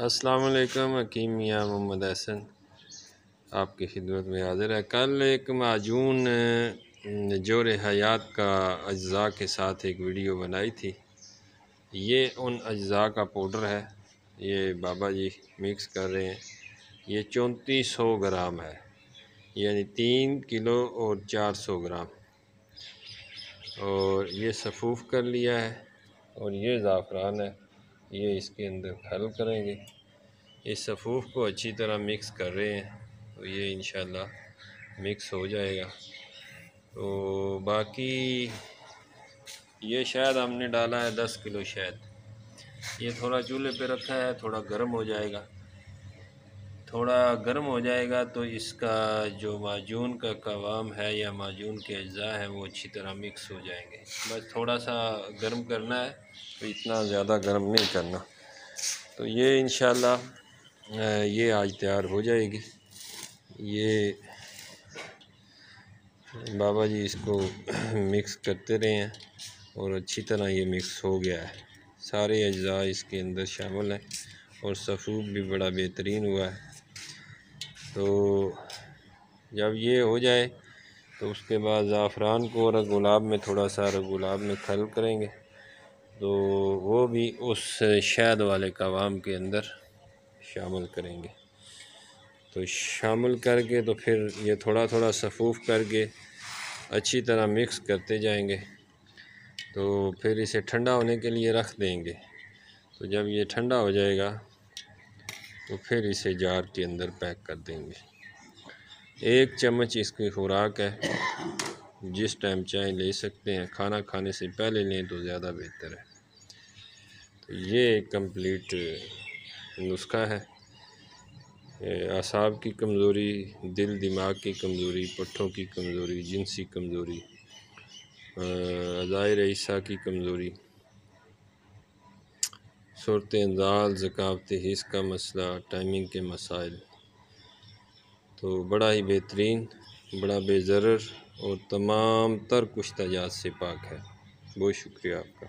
अस्सलाम वालेकुम। हकीम मियाँ मोहम्मद हसन आपकी खिदमत में हाज़िर है। कल एक माजून जोर हयात का अज्ज़ा के साथ एक वीडियो बनाई थी। ये उन अज्ज़ा का पाउडर है, ये बाबा जी मिक्स कर रहे हैं। ये 3400 ग्राम है, यानी 3 किलो और 400 ग्राम। और ये सफ़ूफ़ कर लिया है और ये ज़ाफ़रान है, ये इसके अंदर खल करेंगे। इस सफ़ूफ़ को अच्छी तरह मिक्स कर रहे हैं, तो ये इंशाल्लाह मिक्स हो जाएगा। तो बाकी ये शहद हमने डाला है 10 किलो शहद। ये थोड़ा चूल्हे पे रखा है, थोड़ा गर्म हो जाएगा। थोड़ा गर्म हो जाएगा तो इसका जो माजून का कवाम है या माजून के अज्जा हैं वो अच्छी तरह मिक्स हो जाएंगे। बस थोड़ा सा गर्म करना है, तो इतना ज़्यादा गर्म नहीं करना। तो ये इंशाल्लाह ये आज तैयार हो जाएगी। ये बाबा जी इसको मिक्स करते रहे हैं और अच्छी तरह ये मिक्स हो गया है। सारे अज्जा इसके अंदर शामिल हैं और सफ़ूफ़ भी बड़ा बेहतरीन हुआ है। तो जब ये हो जाए तो उसके बाद ज़ाफ़रान को और गुलाब में थोड़ा सा गुलाब में खल करेंगे, तो वो भी उस शहद वाले कवाम के अंदर शामिल करेंगे। तो शामिल करके तो फिर ये थोड़ा थोड़ा सफ़ूफ़ करके अच्छी तरह मिक्स करते जाएंगे। तो फिर इसे ठंडा होने के लिए रख देंगे। तो जब ये ठंडा हो जाएगा तो फिर इसे जार के अंदर पैक कर देंगे। 1 चम्मच इसकी खुराक है, जिस टाइम चाहे ले सकते हैं, खाना खाने से पहले लें तो ज़्यादा बेहतर है। तो ये एक कंप्लीट नुस्खा है। असाब की कमज़ोरी, दिल दिमाग की कमज़ोरी, पट्ठों की कमज़ोरी, जिनसी कमज़ोरी, अज़ाए रईसा की कमज़ोरी, सूरत इंज़ाल, ज़कावत हिस्स का मसला, टाइमिंग के मसाइल, तो बड़ा ही बेहतरीन, बड़ा बेज़रर और तमाम तर कुश्तजात से पाक है। बहुत शुक्रिया आपका।